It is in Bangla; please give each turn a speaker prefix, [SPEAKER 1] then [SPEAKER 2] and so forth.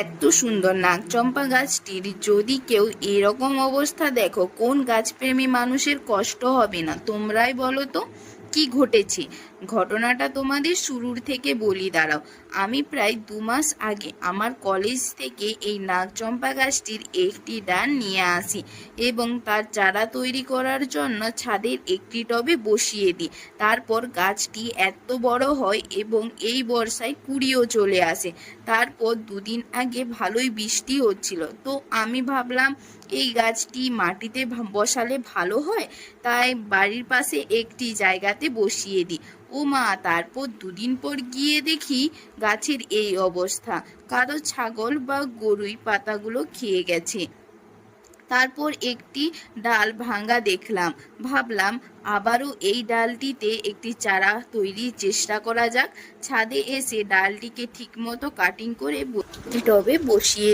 [SPEAKER 1] এত সুন্দর নাগচম্পা গাছটির যদি কেউ এরকম অবস্থা দেখো, কোন গাছপ্রেমী মানুষের কষ্ট হবে না? তোমরাই বলো তো কি ঘটেছে। ঘটনাটা তোমাদের শুরুর থেকে বলি, দাঁড়াও। আমি প্রায় 2 মাস আগে আমার কলেজ থেকে এই নাগচম্পা গাছটির একটি ডাল নিয়ে আসি এবং তার চারা তৈরি করার জন্য ছাদের একটি টবে বসিয়ে দিই। তারপর গাছটি এত বড় হয় এবং এই বর্ষায় কুড়িও চলে আসে। তারপর 2 দিন আগে ভালোই বৃষ্টি হচ্ছিল, তো আমি ভাবলাম এই গাছটি মাটিতে বসালে ভালো হয়, তাই বাড়ির পাশে একটি জায়গাতে বসিয়ে দিই। ও মা, তারপর 2 দিন পর গিয়ে দেখি গাছের এই অবস্থা। কারো ছাগল বা গরুই পাতাগুলো খেয়ে গেছে। তারপর একটি ডাল ভাঙা দেখলাম। ভাবলাম আবারও এই ডালটিতে একটি চারা তৈরির চেষ্টা করা যাক। ছাদে এসে ডালটিকে ঠিকমতো কাটিং করে টবে বসিয়ে